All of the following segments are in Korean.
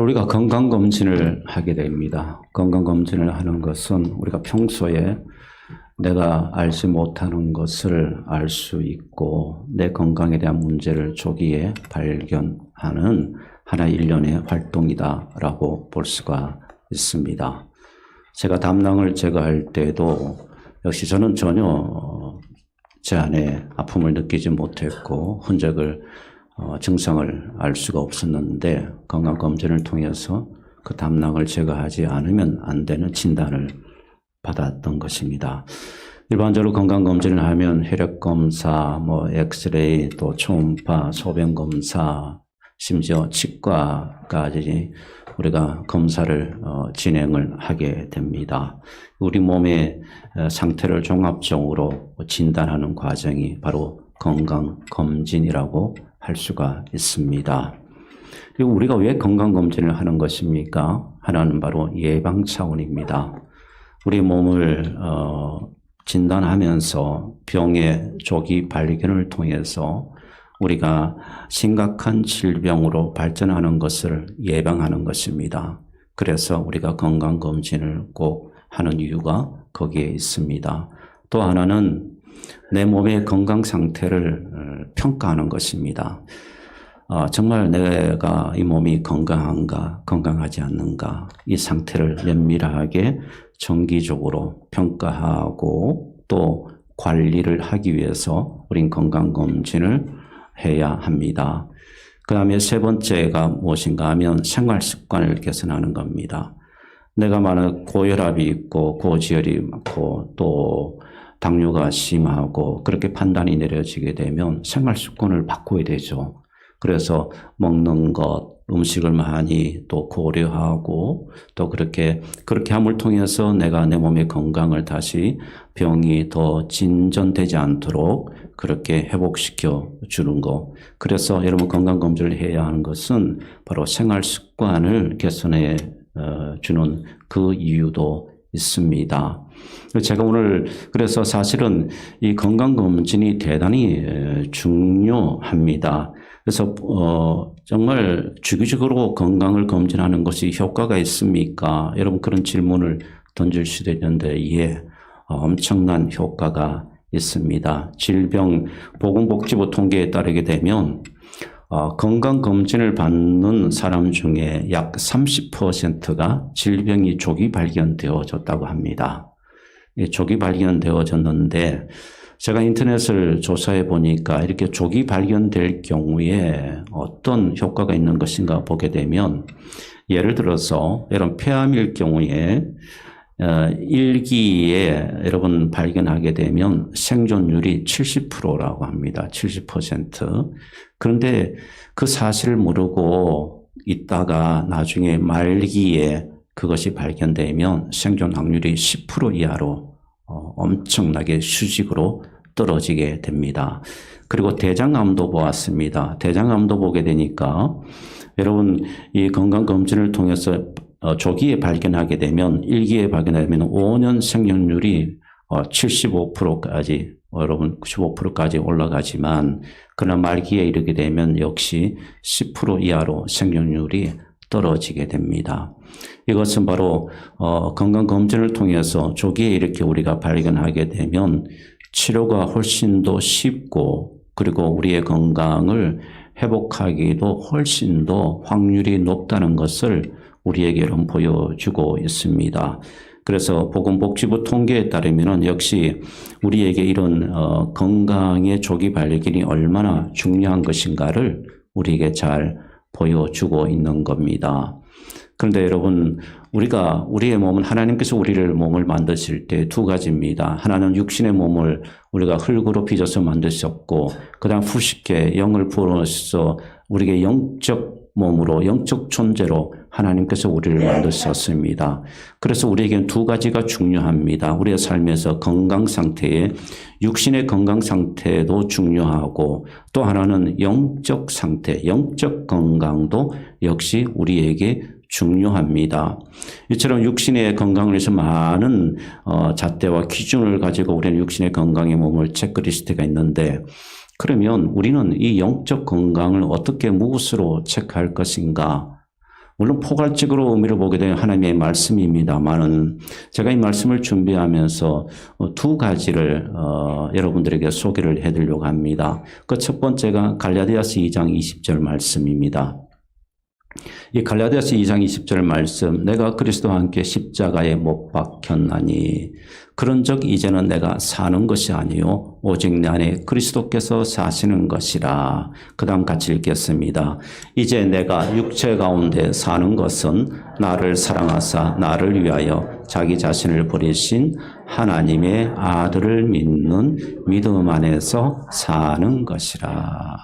우리가 건강검진을 하게 됩니다. 건강검진을 하는 것은 우리가 평소에 내가 알지 못하는 것을 알 수 있고 내 건강에 대한 문제를 조기에 발견하는 하나의 일련의 활동이다라고 볼 수가 있습니다. 제가 담낭을 제거할 때도 역시 저는 전혀 제 안에 아픔을 느끼지 못했고 흔적을 증상을 알 수가 없었는데 건강검진을 통해서 그 담낭을 제거하지 않으면 안 되는 진단을 받았던 것입니다. 일반적으로 건강검진을 하면 혈액검사, 엑스레이, 또 초음파, 소변검사, 심지어 치과까지 우리가 검사를 진행을 하게 됩니다. 우리 몸의 상태를 종합적으로 진단하는 과정이 바로 건강검진이라고 할 수가 있습니다. 그리고 우리가 왜 건강검진을 하는 것입니까? 하나는 바로 예방 차원입니다. 우리 몸을 진단하면서 병의 조기 발견을 통해서 우리가 심각한 질병으로 발전하는 것을 예방하는 것입니다. 그래서 우리가 건강검진을 꼭 하는 이유가 거기에 있습니다. 또 하나는 내 몸의 건강 상태를 평가하는 것입니다. 정말 내가 이 몸이 건강한가, 건강하지 않는가, 이 상태를 면밀하게 정기적으로 평가하고 또 관리를 하기 위해서 우린 건강검진을 해야 합니다. 그 다음에 세 번째가 무엇인가 하면 생활 습관을 개선하는 겁니다. 내가 만약 고혈압이 있고 고지혈이 많고 또 당뇨가 심하고 그렇게 판단이 내려지게 되면 생활 습관을 바꿔야 되죠. 그래서 먹는 것, 음식을 많이 또 고려하고 또 그렇게 함을 통해서 내가 내 몸의 건강을 다시 병이 더 진전되지 않도록 그렇게 회복시켜 주는 거. 그래서 여러분 건강검진을 해야 하는 것은 바로 생활 습관을 개선해 주는 그 이유도 있습니다. 제가 오늘 그래서 사실은 이 건강검진이 대단히 중요합니다. 그래서 정말 주기적으로 건강을 검진하는 것이 효과가 있습니까? 여러분 그런 질문을 던질 수도 있는데 예, 엄청난 효과가 있습니다. 질병보건복지부 통계에 따르게 되면 건강검진을 받는 사람 중에 약 30%가 질병이 조기 발견되어졌다고 합니다. 조기 발견되어졌는데 제가 인터넷을 조사해 보니까 이렇게 조기 발견될 경우에 어떤 효과가 있는 것인가 보게 되면 예를 들어서 여러분 폐암일 경우에 1기에 여러분 발견하게 되면 생존율이 70%라고 합니다. 70%. 그런데 그 사실을 모르고 있다가 나중에 말기에 그것이 발견되면 생존 확률이 10% 이하로 엄청나게 수직으로 떨어지게 됩니다. 그리고 대장암도 보았습니다. 대장암도 보게 되니까 여러분 이 건강검진을 통해서 조기에 발견하게 되면 1기에 발견하면 5년 생존율이 75%까지 여러분 95%까지 올라가지만 그러나 말기에 이르게 되면 역시 10% 이하로 생존율이 떨어지게 됩니다. 이것은 바로 건강검진을 통해서 조기에 이렇게 우리가 발견하게 되면 치료가 훨씬 더 쉽고 그리고 우리의 건강을 회복하기도 훨씬 더 확률이 높다는 것을 우리에게는 보여주고 있습니다. 그래서 보건복지부 통계에 따르면 역시 우리에게 이런 건강의 조기 발견이 얼마나 중요한 것인가를 우리에게 잘 보여주고 있는 겁니다. 그런데 여러분 우리의 몸은 하나님께서 우리를 몸을 만드실 때 두 가지입니다. 하나는 육신의 몸을 우리가 흙으로 빚어서 만드셨고 그 다음 후식에 영을 부어서 우리에게 영적 몸으로 영적 존재로 하나님께서 우리를 만드셨습니다. 그래서 우리에게는 두 가지가 중요합니다. 우리의 삶에서 건강 상태에 육신의 건강 상태도 중요하고 또 하나는 영적 상태, 영적 건강도 역시 우리에게 중요합니다. 이처럼 육신의 건강을 위해서 많은 잣대와 기준을 가지고 우리는 육신의 건강의 몸을 체크리스트가 있는데 그러면 우리는 이 영적 건강을 어떻게 무엇으로 체크할 것인가? 물론 포괄적으로 의미를 보게 되면 하나님의 말씀입니다만은 제가 이 말씀을 준비하면서 두 가지를 여러분들에게 소개를 해드리려고 합니다. 그 첫 번째가 갈라디아서 2장 20절 말씀입니다. 이 갈라디아서 2장 20절 말씀, 내가 그리스도와 함께 십자가에 못 박혔나니 그런즉 이제는 내가 사는 것이 아니요 오직 내 안에 그리스도께서 사시는 것이라. 그 다음 같이 읽겠습니다. 이제 내가 육체 가운데 사는 것은 나를 사랑하사 나를 위하여 자기 자신을 버리신 하나님의 아들을 믿는 믿음 안에서 사는 것이라.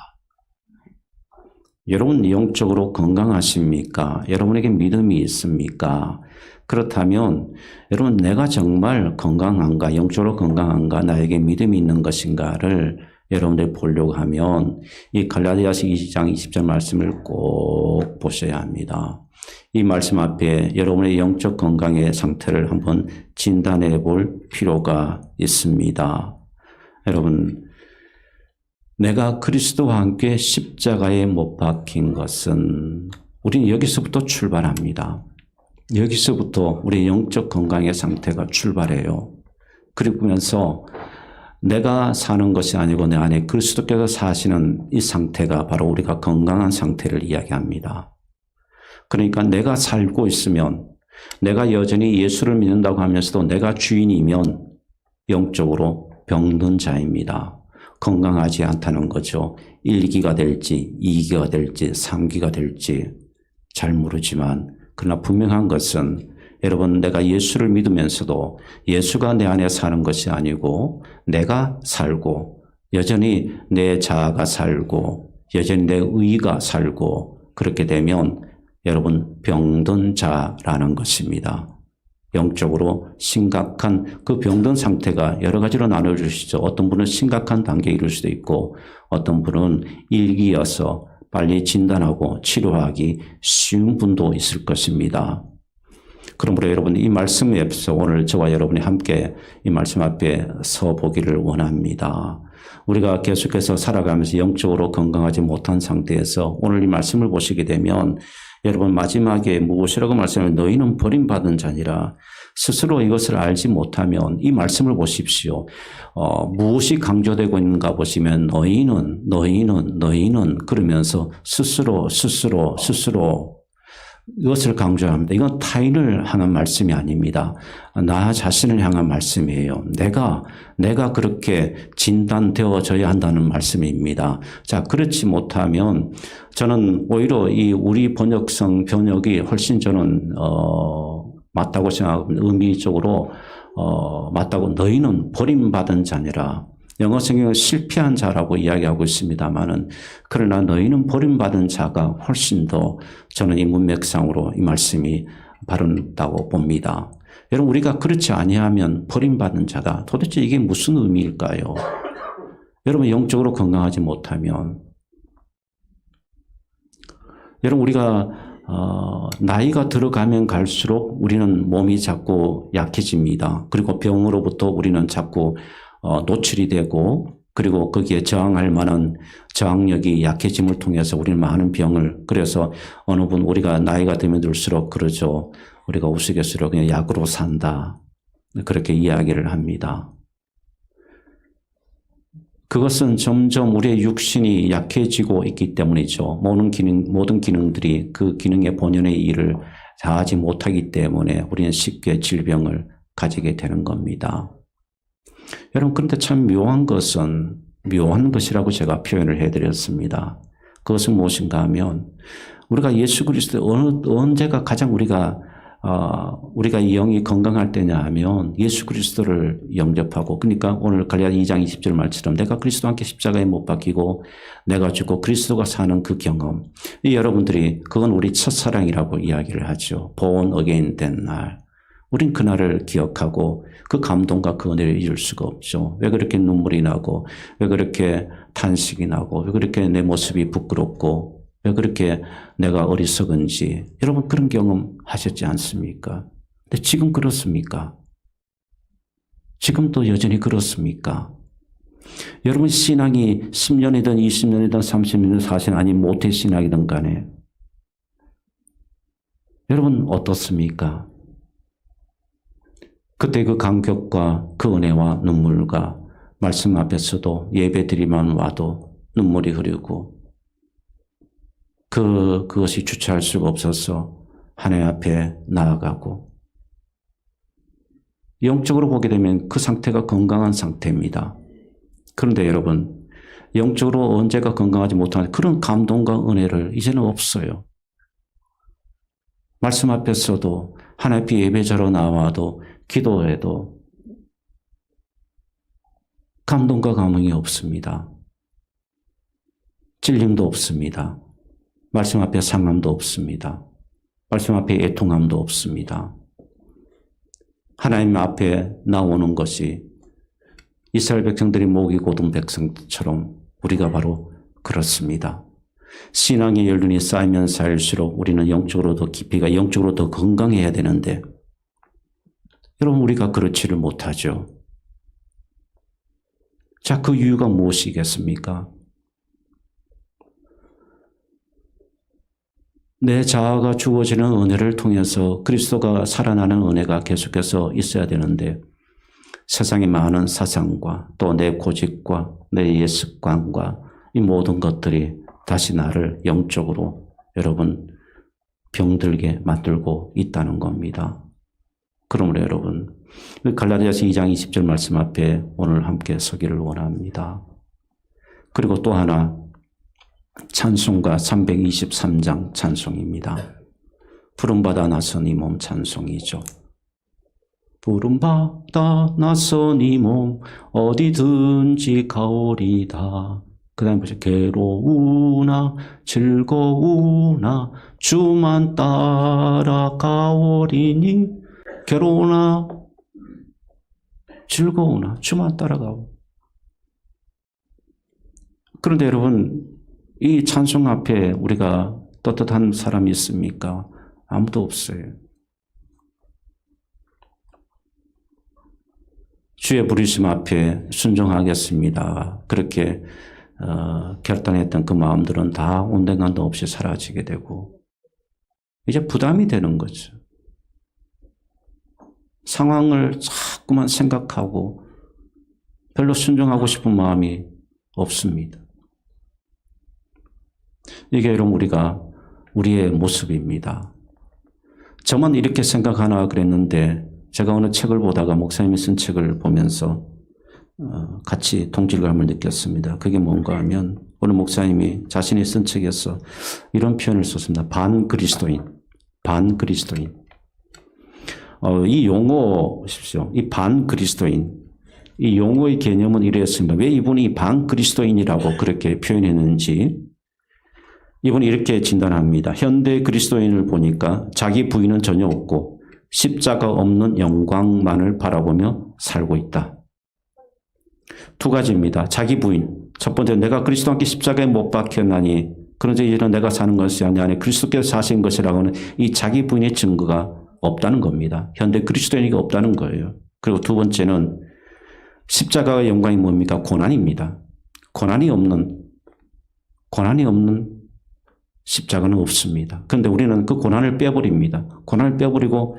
여러분 영적으로 건강하십니까? 여러분에게 믿음이 있습니까? 그렇다면 여러분 내가 정말 건강한가, 영적으로 건강한가, 나에게 믿음이 있는 것인가를 여러분들이 보려고 하면 이 갈라디아서 2장 20절 말씀을 꼭 보셔야 합니다. 이 말씀 앞에 여러분의 영적 건강의 상태를 한번 진단해 볼 필요가 있습니다. 여러분, 내가 그리스도와 함께 십자가에 못 박힌 것은 우리는 여기서부터 출발합니다. 여기서부터 우리 영적 건강의 상태가 출발해요. 그러면서 내가 사는 것이 아니고 내 안에 그리스도께서 사시는 이 상태가 바로 우리가 건강한 상태를 이야기합니다. 그러니까 내가 살고 있으면, 내가 여전히 예수를 믿는다고 하면서도 내가 주인이면 영적으로 병든 자입니다. 건강하지 않다는 거죠. 1기가 될지 2기가 될지 3기가 될지 잘 모르지만 그러나 분명한 것은 여러분 내가 예수를 믿으면서도 예수가 내 안에 사는 것이 아니고 내가 살고 여전히 내 자아가 살고 여전히 내 의가 살고 그렇게 되면 여러분 병든 자라는 것입니다. 영적으로 심각한 그 병든 상태가 여러 가지로 나눠질 수 있죠. 어떤 분은 심각한 단계에 이를 수도 있고 어떤 분은 1기여서 빨리 진단하고 치료하기 쉬운 분도 있을 것입니다. 그러므로 여러분 이 말씀에 앞서 오늘 저와 여러분이 함께 이 말씀 앞에 서 보기를 원합니다. 우리가 계속해서 살아가면서 영적으로 건강하지 못한 상태에서 오늘 이 말씀을 보시게 되면 여러분 마지막에 무엇이라고 말씀하면 너희는 버림받은 자니라. 스스로 이것을 알지 못하면 이 말씀을 보십시오. 무엇이 강조되고 있는가 보시면 너희는 그러면서 스스로 이것을 강조합니다. 이건 타인을 향한 말씀이 아닙니다. 나 자신을 향한 말씀이에요. 내가 그렇게 진단되어져야 한다는 말씀입니다. 자, 그렇지 못하면 저는 오히려 이 우리 번역이 훨씬 저는 맞다고 생각합니다. 의미적으로 맞다고. 너희는 버림받은 자니라. 영어 성경은 실패한 자라고 이야기하고 있습니다만은 그러나 너희는 버림받은 자가 훨씬 더 저는 이 문맥상으로 이 말씀이 바른다고 봅니다. 여러분 우리가 그렇지 아니하면 버림받은 자다. 도대체 이게 무슨 의미일까요? 여러분 영적으로 건강하지 못하면 여러분 우리가 나이가 들어가면 갈수록 우리는 몸이 자꾸 약해집니다. 그리고 병으로부터 우리는 자꾸 노출이 되고 그리고 거기에 저항할 만한 저항력이 약해짐을 통해서 우리는 많은 병을 그래서 어느 분 우리가 나이가 들면 들수록 그러죠. 우리가 우스갯소리로 그냥 약으로 산다. 그렇게 이야기를 합니다. 그것은 점점 우리의 육신이 약해지고 있기 때문이죠. 모든 기능들이 그 기능의 본연의 일을 다하지 못하기 때문에 우리는 쉽게 질병을 가지게 되는 겁니다. 여러분 그런데 참 묘한 것이라고 제가 표현을 해드렸습니다. 그것은 무엇인가 하면 우리가 예수 그리스도 언제가 가장 우리가 이 영이 건강할 때냐 하면 예수 그리스도를 영접하고 그러니까 오늘 갈라디아 2장 20절 말처럼 내가 그리스도와 함께 십자가에 못 박히고 내가 죽고 그리스도가 사는 그 경험 이 여러분들이 그건 우리 첫사랑이라고 이야기를 하죠. born again 된 날. 우린 그날을 기억하고 그 감동과 그 은혜를 잊을 수가 없죠. 왜 그렇게 눈물이 나고 왜 그렇게 탄식이 나고 왜 그렇게 내 모습이 부끄럽고 왜 그렇게 내가 어리석은지 여러분 그런 경험 하셨지 않습니까? 근데 지금 그렇습니까? 지금도 여전히 그렇습니까? 여러분 신앙이 10년이든 20년이든 30년이든 40년 아니 모태 신앙이든 간에 여러분 어떻습니까? 그때 그 감격과 그 은혜와 눈물과 말씀 앞에서도 예배드리만 와도 눈물이 흐르고 그것이 주체할 수가 없어서 하나님 앞에 나아가고 영적으로 보게 되면 그 상태가 건강한 상태입니다. 그런데 여러분 영적으로 언제가 건강하지 못하는 그런 감동과 은혜를 이제는 없어요. 말씀 앞에서도 하나님 앞에 예배자로 나와도 기도해도 감동과 감흥이 없습니다. 찔림도 없습니다. 말씀 앞에 상함도 없습니다. 말씀 앞에 애통함도 없습니다. 하나님 앞에 나오는 것이 이스라엘 백성들이 목이 고든 백성처럼 우리가 바로 그렇습니다. 신앙의 연륜이 쌓이면 쌓일수록 우리는 영적으로 더 깊이가 영적으로 더 건강해야 되는데 여러분 우리가 그렇지를 못하죠. 자, 그 이유가 무엇이겠습니까? 내 자아가 주어지는 은혜를 통해서 그리스도가 살아나는 은혜가 계속해서 있어야 되는데 세상의 많은 사상과 또 내 고집과 내 옛습관과 이 모든 것들이 다시 나를 영적으로 여러분 병들게 만들고 있다는 겁니다. 그러므로 여러분 갈라디아서 2장 20절 말씀 앞에 오늘 함께 서기를 원합니다. 그리고 또 하나 찬송가 323장 찬송입니다. 부름받아 나선 이 몸 찬송이죠. 부름받아 나선 이 몸 어디든지 가오리다. 그 다음에 보세요. 괴로우나 즐거우나 주만 따라가오리니 괴로우나 즐거우나 주만 따라가오. 그런데 여러분 이 찬송 앞에 우리가 떳떳한 사람이 있습니까? 아무도 없어요. 주의 부르심 앞에 순종하겠습니다. 그렇게 결단했던 그 마음들은 다 온데간도 없이 사라지게 되고 이제 부담이 되는 거죠. 상황을 자꾸만 생각하고 별로 순종하고 싶은 마음이 없습니다. 이게 여러분 우리의 모습입니다. 저만 이렇게 생각하나 그랬는데 제가 어느 책을 보다가 목사님이 쓴 책을 보면서 같이 동질감을 느꼈습니다. 그게 뭔가 하면 어느 목사님이 자신이 쓴 책에서 이런 표현을 썼습니다. 반그리스도인. 이 용어 보십시오. 이 반그리스도인. 이 용어의 개념은 이랬습니다. 왜 이분이 반그리스도인이라고 그렇게 표현했는지 이분이 이렇게 진단합니다. 현대 그리스도인을 보니까 자기 부인은 전혀 없고 십자가 없는 영광만을 바라보며 살고 있다. 두 가지입니다. 자기 부인. 첫 번째, 내가 그리스도와 함께 십자가에 못 박혔나니 그런데 이제는 내가 사는 것이 아니 안에 그리스도께서 사신 것이라고 하는 이 자기 부인의 증거가 없다는 겁니다. 현대 그리스도인이 없다는 거예요. 그리고 두 번째는 십자가의 영광이 뭡니까? 고난입니다. 고난이 없는 십자가는 없습니다. 그런데 우리는 그 고난을 빼버립니다. 고난을 빼버리고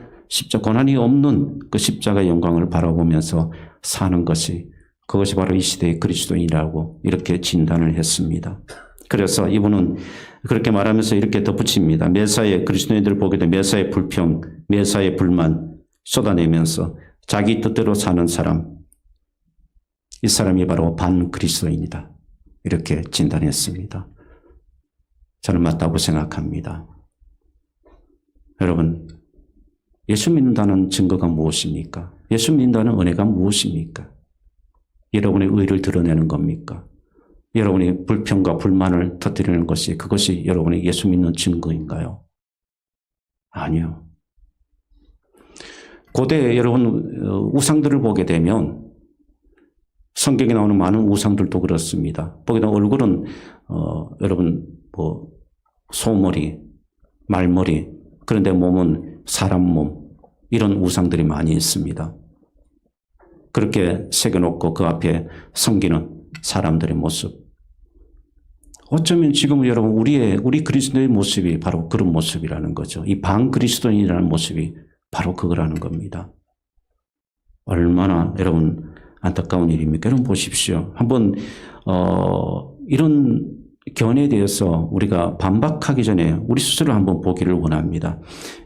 고난이 없는 그 십자가의 영광을 바라보면서 사는 그것이 바로 이 시대의 그리스도인이라고 이렇게 진단을 했습니다. 그래서 이분은 그렇게 말하면서 이렇게 덧붙입니다. 매사에 그리스도인들을 보게 되면 매사의 불평, 매사의 불만 쏟아내면서 자기 뜻대로 사는 사람, 이 사람이 바로 반그리스도인이다. 이렇게 진단했습니다. 저는 맞다고 생각합니다. 여러분, 예수 믿는다는 증거가 무엇입니까? 예수 믿는다는 은혜가 무엇입니까? 여러분의 의를 드러내는 겁니까? 여러분의 불평과 불만을 터뜨리는 그것이 여러분의 예수 믿는 증거인가요? 아니요. 고대 여러분 우상들을 보게 되면 성경에 나오는 많은 우상들도 그렇습니다. 보게 되면 얼굴은 여러분 소머리, 말머리, 그런데 몸은 사람 몸, 이런 우상들이 많이 있습니다. 그렇게 새겨놓고 그 앞에 섬기는 사람들의 모습. 어쩌면 지금 여러분 우리 그리스도의 모습이 바로 그런 모습이라는 거죠. 이 반그리스도인이라는 모습이 바로 그거라는 겁니다. 얼마나 여러분 안타까운 일입니까? 여러분 보십시오. 한번 이런 견해에 대해서 우리가 반박하기 전에 우리 스스로 한번 보기를 원합니다.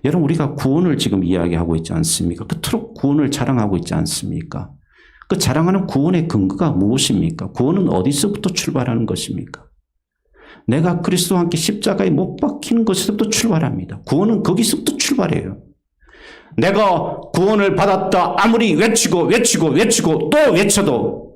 여러분 우리가 구원을 지금 이야기하고 있지 않습니까? 그토록 구원을 자랑하고 있지 않습니까? 그 자랑하는 구원의 근거가 무엇입니까? 구원은 어디서부터 출발하는 것입니까? 내가 그리스도와 함께 십자가에 못 박히는 것에서부터 출발합니다. 구원은 거기서부터 출발해요. 내가 구원을 받았다 아무리 외치고 또 외쳐도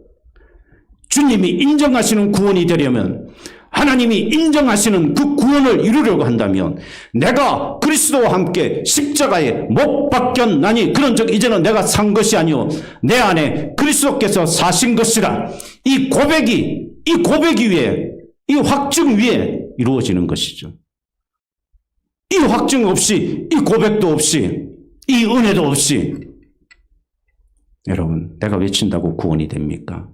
주님이 인정하시는 구원이 되려면, 하나님이 인정하시는 그 구원을 이루려고 한다면, 내가 그리스도와 함께 십자가에 못 박혔나니 그런 적 이제는 내가 산 것이 아니오 내 안에 그리스도께서 사신 것이라, 이 고백이 위에, 이 확증 위에 이루어지는 것이죠. 이 확증 없이, 이 고백도 없이, 이 은혜도 없이 여러분 내가 외친다고 구원이 됩니까?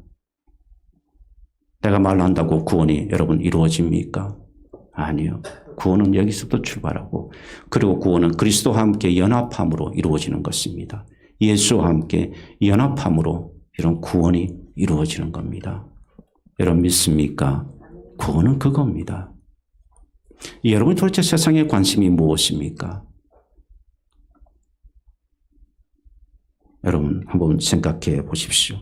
내가 말한다고 구원이 여러분 이루어집니까? 아니요. 구원은 여기서부터 출발하고, 그리고 구원은 그리스도와 함께 연합함으로 이루어지는 것입니다. 예수와 함께 연합함으로 이런 구원이 이루어지는 겁니다. 여러분 믿습니까? 구원은 그겁니다. 여러분 도대체 세상에 관심이 무엇입니까? 여러분 한번 생각해 보십시오.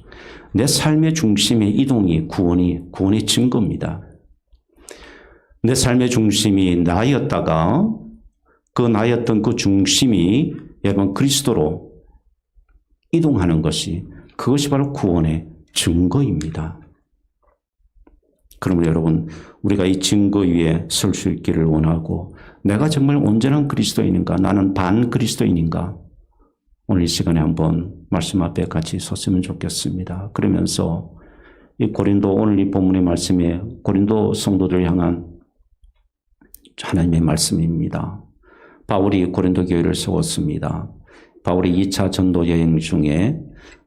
내 삶의 중심의 이동이 구원의 증거입니다. 내 삶의 중심이 나였다가 그 나였던 그 중심이 여러분 그리스도로 이동하는 것이, 그것이 바로 구원의 증거입니다. 그러면 여러분 우리가 이 증거 위에 설 수 있기를 원하고, 내가 정말 온전한 그리스도인인가, 나는 반 그리스도인인가, 오늘 이 시간에 한번 말씀 앞에 같이 섰으면 좋겠습니다. 그러면서 이 고린도, 오늘 이 본문의 말씀에 고린도 성도들을 향한 하나님의 말씀입니다. 바울이 고린도 교회를 세웠습니다. 바울이 2차 전도 여행 중에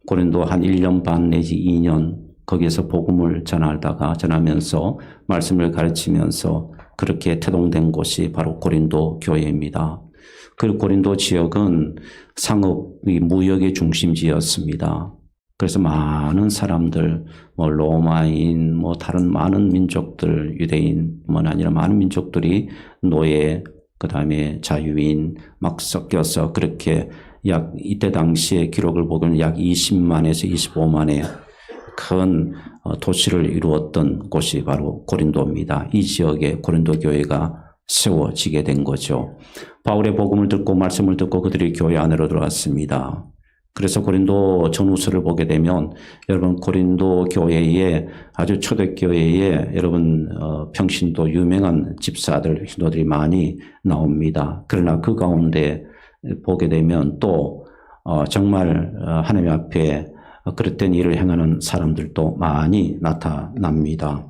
고린도 한 1년 반 내지 2년 거기에서 복음을 전하면서 말씀을 가르치면서 그렇게 태동된 곳이 바로 고린도 교회입니다. 그 고린도 지역은 상업의 무역의 중심지였습니다. 그래서 많은 사람들, 로마인, 다른 많은 민족들, 유대인뿐만 아니라 많은 민족들이 노예, 그 다음에 자유인 막 섞여서 그렇게 약 이때 당시의 기록을 보면 약 20만에서 25만의 큰 도시를 이루었던 곳이 바로 고린도입니다. 이 지역에 고린도 교회가 세워지게 된 거죠. 바울의 복음을 듣고 말씀을 듣고 그들이 교회 안으로 들어왔습니다. 그래서 고린도 전후서를 보게 되면 여러분 고린도 교회에 아주 초대교회에 여러분 평신도 유명한 집사들, 신도들이 많이 나옵니다. 그러나 그 가운데 보게 되면 또 정말 하나님 앞에 그릇된 일을 행하는 사람들도 많이 나타납니다.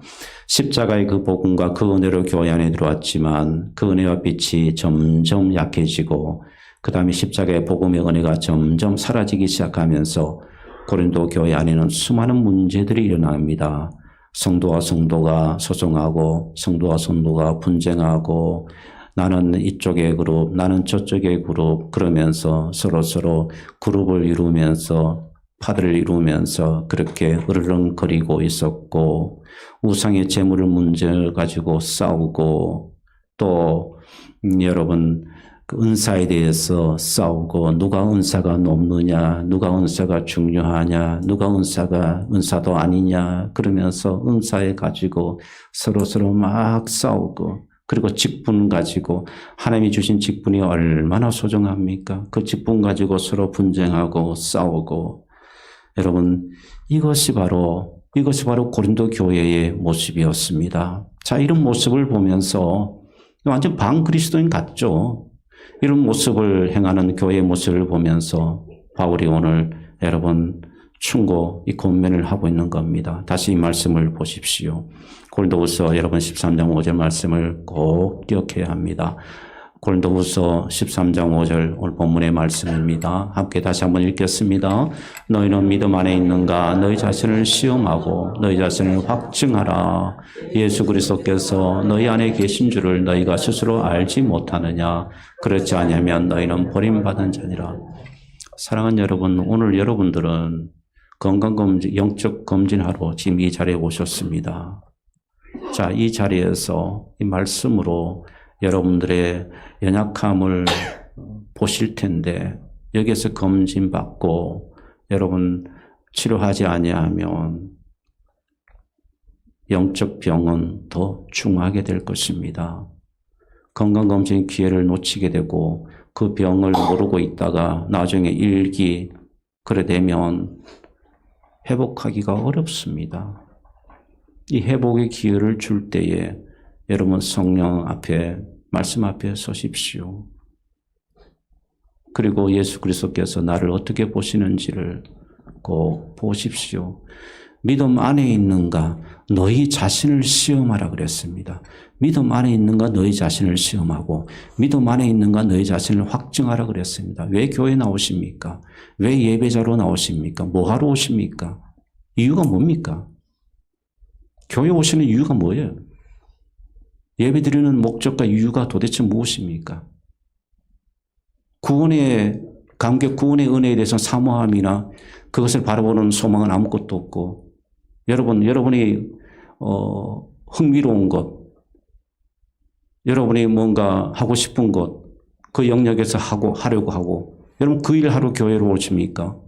십자가의 그 복음과 그 은혜로 교회 안에 들어왔지만 그 은혜와 빛이 점점 약해지고 그 다음에 십자가의 복음의 은혜가 점점 사라지기 시작하면서 고린도 교회 안에는 수많은 문제들이 일어납니다. 성도와 성도가 소송하고 성도와 성도가 분쟁하고 나는 이쪽의 그룹, 나는 저쪽의 그룹, 그러면서 서로 그룹을 이루면서 파들을 이루면서 그렇게 으르렁거리고 있었고, 우상의 재물을 문제 가지고 싸우고, 또 여러분 그 은사에 대해서 싸우고, 누가 은사가 높느냐, 누가 은사가 중요하냐, 누가 은사도 아니냐, 그러면서 은사에 가지고 서로 막 싸우고, 그리고 직분 가지고, 하나님이 주신 직분이 얼마나 소중합니까? 그 직분 가지고 서로 분쟁하고 싸우고. 여러분, 이것이 바로 고린도 교회의 모습이었습니다. 자, 이런 모습을 보면서 완전 반그리스도인 같죠? 이런 모습을 행하는 교회의 모습을 보면서 바울이 오늘 여러분 충고, 이 권면을 하고 있는 겁니다. 다시 이 말씀을 보십시오. 고린도후서 여러분 13장 5절 말씀을 꼭 기억해야 합니다. 고린도후서 13장 5절 오늘 본문의 말씀입니다. 함께 다시 한번 읽겠습니다. 너희는 믿음 안에 있는가? 너희 자신을 시험하고 너희 자신을 확증하라. 예수 그리스도께서 너희 안에 계신 줄을 너희가 스스로 알지 못하느냐? 그렇지 않으면 너희는 버림받은 자니라. 사랑하는 여러분, 오늘 여러분들은 건강검진, 영적 검진하러 지금 이 자리에 오셨습니다. 자, 이 자리에서 이 말씀으로 여러분들의 연약함을 보실 텐데 여기에서 검진받고 여러분 치료하지 아니하면 영적 병은 더 중하게 될 것입니다. 건강검진 기회를 놓치게 되고 그 병을 모르고 있다가 나중에 일기 그래 되면 회복하기가 어렵습니다. 이 회복의 기회를 줄 때에 여러분 성령 앞에 말씀 앞에 서십시오. 그리고 예수 그리스도께서 나를 어떻게 보시는지를 꼭 보십시오. 믿음 안에 있는가 너희 자신을 시험하라 그랬습니다. 믿음 안에 있는가 너희 자신을 시험하고 믿음 안에 있는가 너희 자신을 확증하라 그랬습니다. 왜 교회 나오십니까? 왜 예배자로 나오십니까? 뭐 하러 오십니까? 이유가 뭡니까? 교회 오시는 이유가 뭐예요? 예배드리는 목적과 이유가 도대체 무엇입니까? 구원의 감격, 구원의 은혜에 대해서 사모함이나 그것을 바라보는 소망은 아무것도 없고 여러분이 흥미로운 것, 여러분이 뭔가 하고 싶은 것, 그 영역에서 하려고 하고 여러분 그 일 하러 교회로 오십니까?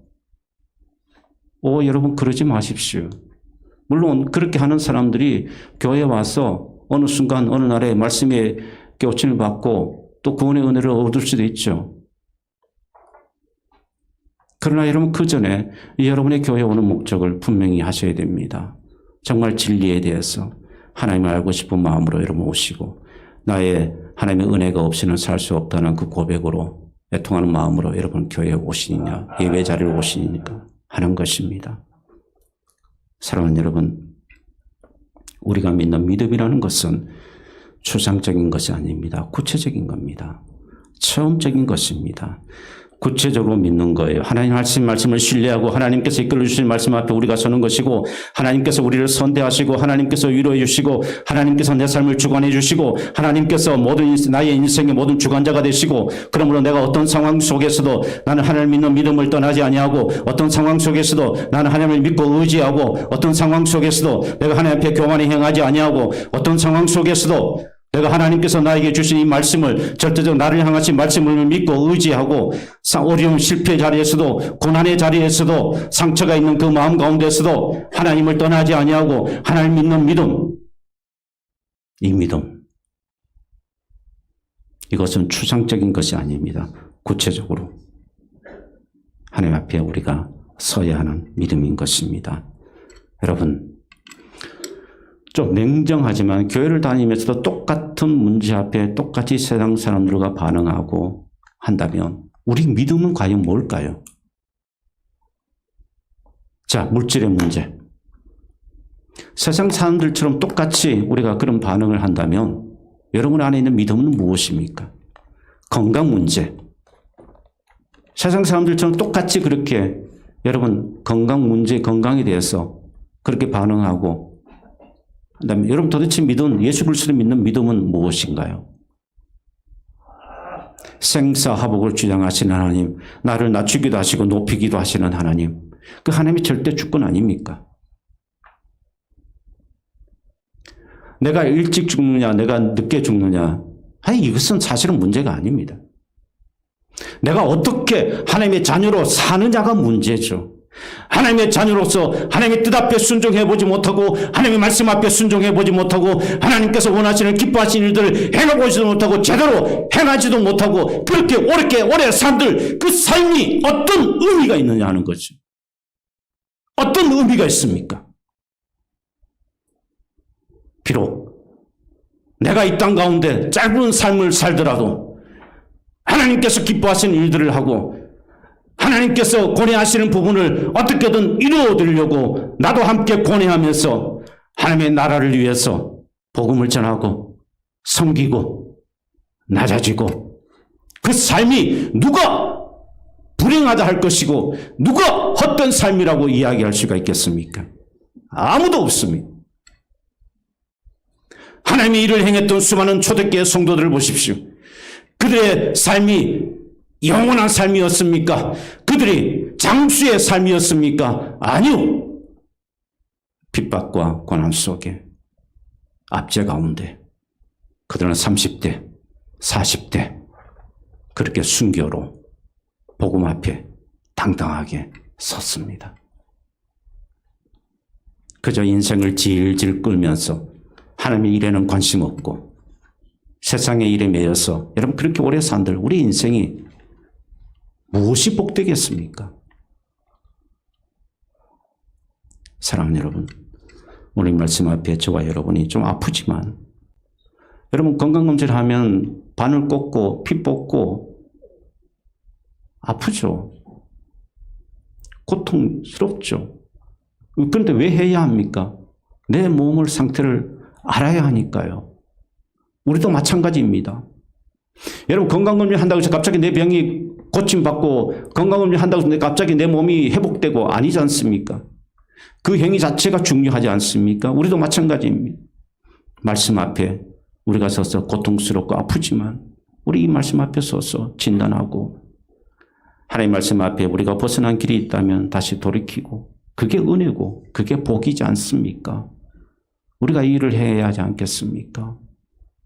여러분 그러지 마십시오. 물론 그렇게 하는 사람들이 교회에 와서 어느 순간 어느 날에 말씀에 깨우침을 받고 또 구원의 은혜를 얻을 수도 있죠. 그러나 여러분 그 전에 여러분의 교회에 오는 목적을 분명히 하셔야 됩니다. 정말 진리에 대해서 하나님을 알고 싶은 마음으로 여러분 오시고 나의 하나님의 은혜가 없이는 살 수 없다는 그 고백으로 애통하는 마음으로 여러분 교회에 오시느냐 예배 자리를 오시니까 하는 것입니다. 사랑하는 여러분, 우리가 믿는 믿음이라는 것은 추상적인 것이 아닙니다. 구체적인 겁니다. 체험적인 것입니다. 구체적으로 믿는 거예요. 하나님 하신 말씀을 신뢰하고 하나님께서 이끌어 주신 말씀 앞에 우리가 서는 것이고 하나님께서 우리를 선대하시고 하나님께서 위로해 주시고 하나님께서 내 삶을 주관해 주시고 하나님께서 나의 인생의 모든 주관자가 되시고 그러므로 내가 어떤 상황 속에서도 나는 하나님을 믿는 믿음을 떠나지 아니하고 어떤 상황 속에서도 나는 하나님을 믿고 의지하고 어떤 상황 속에서도 내가 하나님 앞에 교만히 행하지 아니하고 어떤 상황 속에서도 내가 하나님께서 나에게 주신 이 말씀을 절대적 나를 향하신 말씀을 믿고 의지하고 어려운 실패 자리에서도 고난의 자리에서도 상처가 있는 그 마음 가운데서도 하나님을 떠나지 아니하고 하나님 믿는 믿음, 이 믿음 이것은 추상적인 것이 아닙니다. 구체적으로 하나님 앞에 우리가 서야 하는 믿음인 것입니다. 여러분 좀 냉정하지만 교회를 다니면서도 똑같은 문제 앞에 똑같이 세상 사람들과 반응하고 한다면 우리 믿음은 과연 뭘까요? 자, 물질의 문제. 세상 사람들처럼 똑같이 우리가 그런 반응을 한다면 여러분 안에 있는 믿음은 무엇입니까? 건강 문제. 세상 사람들처럼 똑같이 그렇게 여러분 건강 문제, 건강에 대해서 그렇게 반응하고 그다음에 여러분 도대체 믿음, 예수 그리스도를 믿는 믿음은 무엇인가요? 생사화복을 주장하시는 하나님, 나를 낮추기도 하시고 높이기도 하시는 하나님, 그 하나님이 절대 주권 아닙니까? 내가 일찍 죽느냐, 내가 늦게 죽느냐, 이것은 사실은 문제가 아닙니다. 내가 어떻게 하나님의 자녀로 사느냐가 문제죠. 하나님의 자녀로서 하나님의 뜻 앞에 순종해보지 못하고 하나님의 말씀 앞에 순종해보지 못하고 하나님께서 원하시는 기뻐하시는 일들을 행해보지도 못하고 제대로 행하지도 못하고 그렇게 오래 산들 그 삶이 어떤 의미가 있느냐 하는 거죠. 어떤 의미가 있습니까? 비록 내가 이 땅 가운데 짧은 삶을 살더라도 하나님께서 기뻐하시는 일들을 하고 하나님께서 고뇌하시는 부분을 어떻게든 이루어드리려고 나도 함께 고뇌하면서 하나님의 나라를 위해서 복음을 전하고 섬기고 낮아지고 그 삶이 누가 불행하다 할 것이고 누가 헛된 삶이라고 이야기할 수가 있겠습니까? 아무도 없습니다. 하나님이 이를 행했던 수많은 초대교회 성도들을 보십시오. 그들의 삶이 영원한 삶이었습니까? 그들이 장수의 삶이었습니까? 아니요. 핍박과 고난 속에 압제 가운데 그들은 30대, 40대 그렇게 순교로 복음 앞에 당당하게 섰습니다. 그저 인생을 질질 끌면서 하나님의 일에는 관심 없고 세상의 일에 매여서 여러분 그렇게 오래 산들 우리 인생이 무엇이 복되겠습니까? 사랑하는 여러분, 오늘 말씀 앞에 저와 여러분이 좀 아프지만 여러분 건강검진을 하면 바늘 꽂고 피 뽑고 아프죠. 고통스럽죠. 그런데 왜 해야 합니까? 내 몸의 상태를 알아야 하니까요. 우리도 마찬가지입니다. 여러분 건강검진 한다고 해서 갑자기 내 병이 고침받고 건강검진 한다고 해서 갑자기 내 몸이 회복되고 아니지 않습니까? 그 행위 자체가 중요하지 않습니까? 우리도 마찬가지입니다. 말씀 앞에 우리가 서서 고통스럽고 아프지만 우리 이 말씀 앞에 서서 진단하고 하나님 말씀 앞에 우리가 벗어난 길이 있다면 다시 돌이키고 그게 은혜고 그게 복이지 않습니까? 우리가 이 일을 해야 하지 않겠습니까?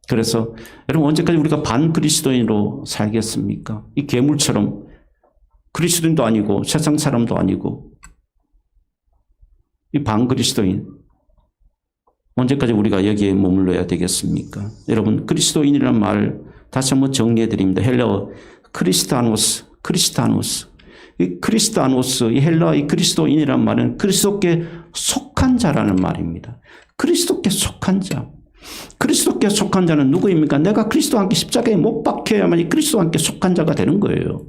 그래서 여러분 언제까지 우리가 반그리스도인으로 살겠습니까? 이 괴물처럼 그리스도인도 아니고 세상 사람도 아니고 이 반그리스도인 언제까지 우리가 여기에 머물러야 되겠습니까? 여러분 그리스도인이라는 말을 다시 한번 정리해 드립니다. 헬라어 크리스타노스 이 크리스타노스 이 헬라어 이 그리스도인이라는 말은 그리스도께 속한 자라는 말입니다. 그리스도께 속한 자. 그리스도께 속한 자는 누구입니까? 내가 그리스도와 함께 십자가에 못 박혀야만 그리스도와 함께 속한 자가 되는 거예요.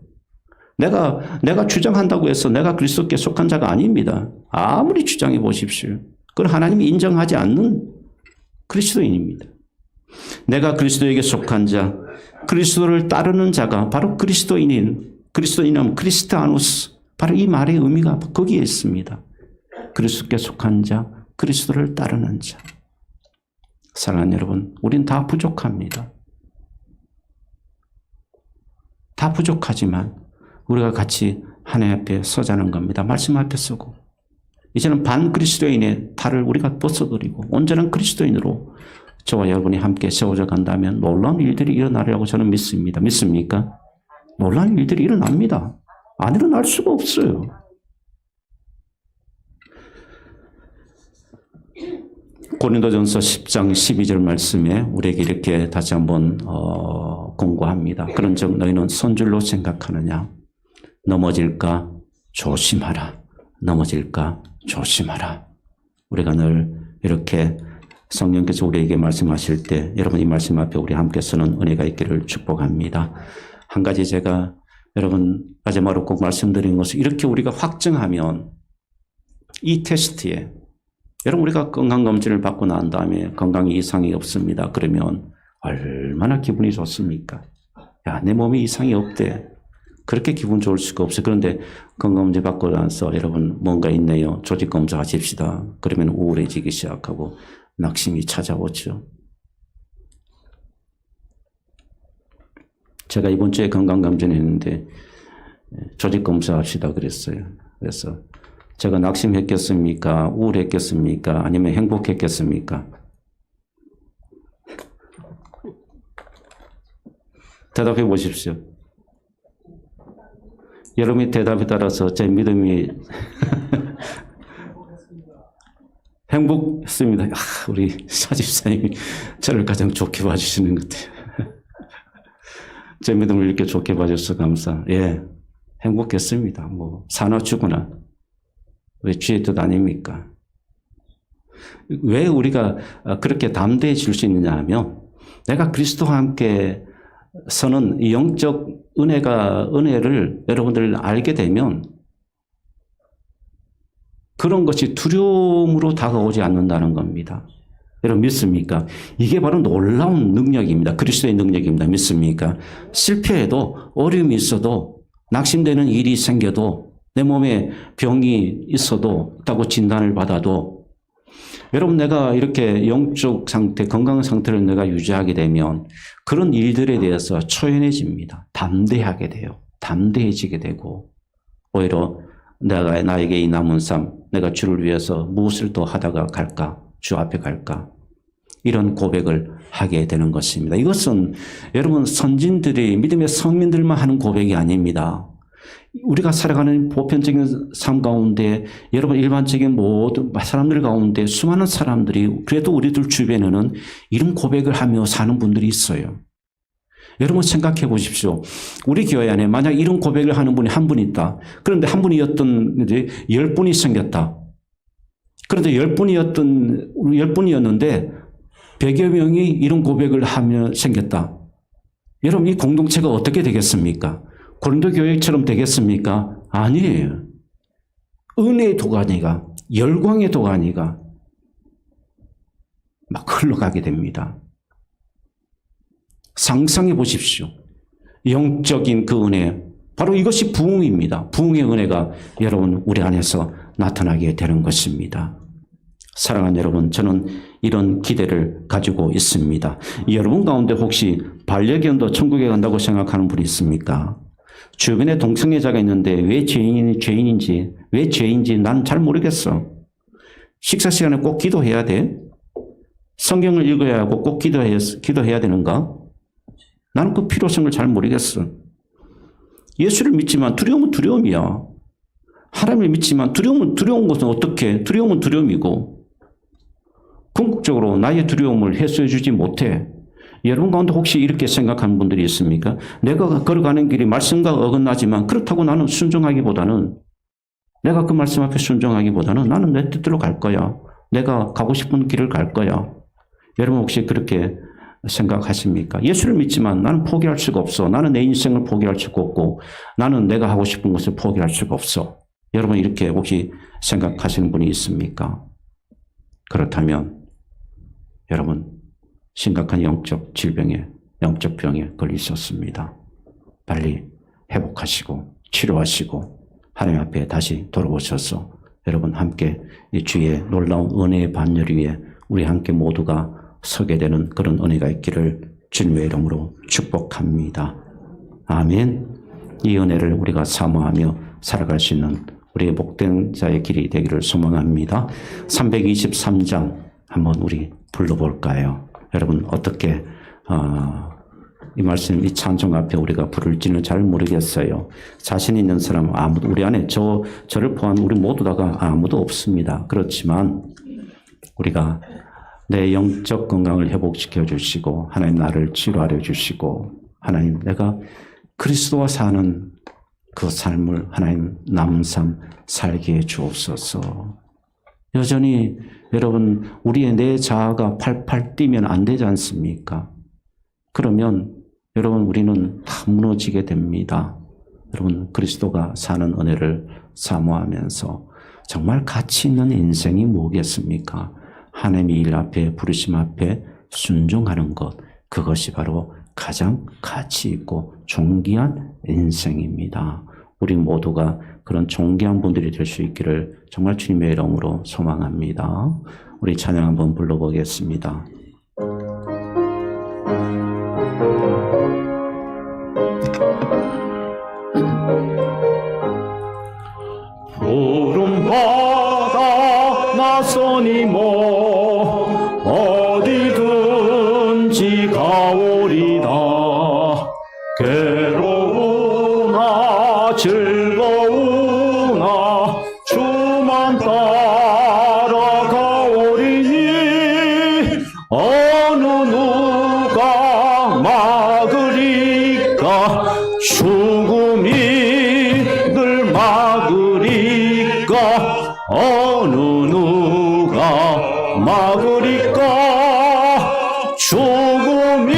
내가 주장한다고 해서 내가 그리스도께 속한 자가 아닙니다. 아무리 주장해 보십시오. 그건 하나님이 인정하지 않는 그리스도인입니다. 내가 그리스도에게 속한 자, 그리스도를 따르는 자가 바로 그리스도인이면 크리스타노스, 바로 이 말의 의미가 거기에 있습니다. 그리스도께 속한 자, 그리스도를 따르는 자. 사랑하는 여러분, 우린 다 부족합니다. 다 부족하지만 우리가 같이 하나님 앞에 서자는 겁니다. 말씀 앞에 서고 이제는 반그리스도인의 탈을 우리가 벗어버리고 온전한 그리스도인으로 저와 여러분이 함께 세워져 간다면 놀라운 일들이 일어나리라고 저는 믿습니다. 믿습니까? 놀라운 일들이 일어납니다. 안 일어날 수가 없어요. 고린도전서 10장 12절 말씀에 우리에게 이렇게 다시 한번 공고합니다. 그런즉 너희는 선줄로 생각하느냐? 넘어질까 조심하라. 넘어질까 조심하라. 우리가 늘 이렇게 성령께서 우리에게 말씀하실 때 여러분 이 말씀 앞에 우리 함께 서는 은혜가 있기를 축복합니다. 한 가지 제가 여러분 마지막으로 꼭 말씀드린 것은 이렇게 우리가 확증하면 이 테스트에 여러분 우리가 건강검진을 받고 난 다음에 건강에 이상이 없습니다. 그러면 얼마나 기분이 좋습니까? 야, 내 몸에 이상이 없대. 그렇게 기분 좋을 수가 없어요. 그런데 건강검진 받고 나서 여러분 뭔가 있네요. 조직검사 하십시다. 그러면 우울해지기 시작하고 낙심이 찾아오죠. 제가 이번 주에 건강검진 했는데 조직검사 합시다 그랬어요. 그래서 제가 낙심했겠습니까? 우울했겠습니까? 아니면 행복했겠습니까? 대답해 보십시오. 여러분의 대답에 따라서 제 믿음이 행복했습니다. 우리 사집사님이 저를 가장 좋게 봐주시는 것 같아요. 제 믿음을 이렇게 좋게 봐줘서 감사. 예, 행복했습니다. 뭐 사나 죽으나 왜 주의 뜻 아닙니까? 왜 우리가 그렇게 담대해질 수 있느냐 하면 내가 그리스도와 함께 서는 이 영적 은혜를 여러분들 알게 되면 그런 것이 두려움으로 다가오지 않는다는 겁니다. 여러분 믿습니까? 이게 바로 놀라운 능력입니다. 그리스도의 능력입니다. 믿습니까? 실패해도 어려움이 있어도 낙심되는 일이 생겨도 내 몸에 병이 있다고 진단을 받아도 여러분 내가 이렇게 영적 상태, 건강 상태를 내가 유지하게 되면 그런 일들에 대해서 초연해집니다. 담대하게 돼요. 담대해지게 되고 오히려 나에게 이 남은 삶, 내가 주를 위해서 무엇을 더 하다가 갈까? 주 앞에 갈까? 이런 고백을 하게 되는 것입니다. 이것은 여러분 선진들이 믿음의 성민들만 하는 고백이 아닙니다. 우리가 살아가는 보편적인 삶 가운데 여러분 일반적인 모든 사람들 가운데 수많은 사람들이 그래도 우리들 주변에는 이런 고백을 하며 사는 분들이 있어요. 여러분 생각해 보십시오. 우리 교회 안에 만약 이런 고백을 하는 분이 한 분 있다. 그런데 한 분이었던 이제 10분이 생겼다. 그런데 10분이었는데 100여 명이 이런 고백을 하며 생겼다. 여러분 이 공동체가 어떻게 되겠습니까? 고린도 교회처럼 되겠습니까? 아니에요. 은혜의 도가니가, 열광의 도가니가 막 흘러가게 됩니다. 상상해 보십시오. 영적인 그 은혜, 바로 이것이 부흥입니다. 부흥의 은혜가 여러분 우리 안에서 나타나게 되는 것입니다. 사랑하는 여러분, 저는 이런 기대를 가지고 있습니다. 여러분 가운데 혹시 반려견도 천국에 간다고 생각하는 분이 있습니까? 주변에 동성애자가 있는데 왜 죄인인지 난 잘 모르겠어. 식사 시간에 꼭 기도해야 돼? 성경을 읽어야 하고 꼭 기도해야 되는가? 나는 그 필요성을 잘 모르겠어. 예수를 믿지만 두려움은 두려움이야. 하나님을 믿지만 두려운 것은 어떻게? 두려움은 두려움이고 궁극적으로 나의 두려움을 해소해 주지 못해. 여러분 가운데 혹시 이렇게 생각하는 분들이 있습니까? 내가 걸어가는 길이 말씀과 어긋나지만 그렇다고 나는 순종하기보다는 내가 그 말씀 앞에 순종하기보다는 나는 내 뜻대로 갈 거야. 내가 가고 싶은 길을 갈 거야. 여러분 혹시 그렇게 생각하십니까? 예수를 믿지만 나는 포기할 수가 없어. 나는 내 인생을 포기할 수가 없고 나는 내가 하고 싶은 것을 포기할 수가 없어. 여러분 이렇게 혹시 생각하시는 분이 있습니까? 그렇다면 여러분 심각한 영적 질병에 영적 병에 걸리셨습니다. 빨리 회복하시고 치료하시고 하나님 앞에 다시 돌아오셔서 여러분 함께 이 주의 놀라운 은혜의 반열 위에 우리 함께 모두가 서게 되는 그런 은혜가 있기를 주님의 이름으로 축복합니다. 아멘. 이 은혜를 우리가 사모하며 살아갈 수 있는 우리의 복된 자의 길이 되기를 소망합니다. 323장 한번 우리 불러볼까요? 여러분 어떻게 이 말씀, 이 찬송 앞에 우리가 부를지는 잘 모르겠어요. 자신 있는 사람은 아무도, 우리 안에 저를 포함 우리 모두 다가 아무도 없습니다. 그렇지만 우리가 내 영적 건강을 회복시켜 주시고 하나님 나를 치료하려 주시고 하나님 내가 그리스도와 사는 그 삶을 하나님 남은 삶 살게 해 주옵소서. 여전히 여러분 우리의 내 자아가 팔팔 뛰면 안 되지 않습니까? 그러면 여러분 우리는 다 무너지게 됩니다. 여러분 그리스도가 사는 은혜를 사모하면서 정말 가치 있는 인생이 뭐겠습니까? 하나님의 일 앞에 부르심 앞에 순종하는 것, 그것이 바로 가장 가치 있고 존귀한 인생입니다. 우리 모두가 그런 존귀한 분들이 될 수 있기를 정말 주님의 이름으로 소망합니다. 우리 찬양 한번 불러보겠습니다. 푸른 바다 나서니 뭐 어디든지 가오리다. 괴로우나 즐거우나 주만 따라가오리니 어느 누가 막으리까. 죽음이 늘 막으리까. 어느 누가 막으리까. 죽음이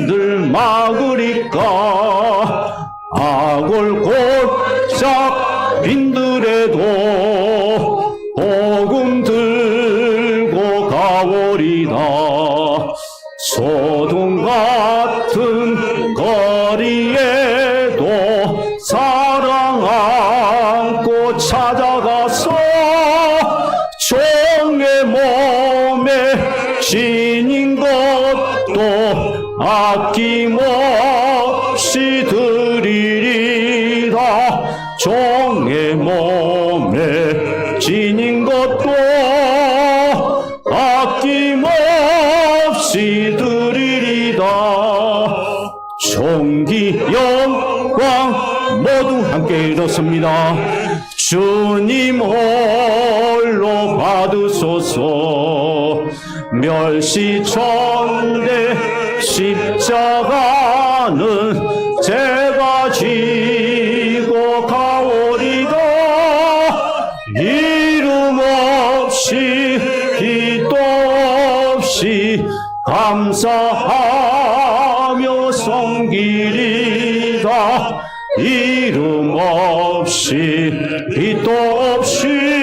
늘 막으리까. 악을 곧작 빈들에도 복음 들고 가오 왕의 몸에 지닌 것도 아낌없이 드리리다. 존귀 영광 모두 함께 일었습니다. 주님 홀로 받으소서. 멸시천대 십자가는 제가 지고 가오리다. 이름 없이 기도 없이 감사하며 섬기리다. 이름 없이 빛도 없이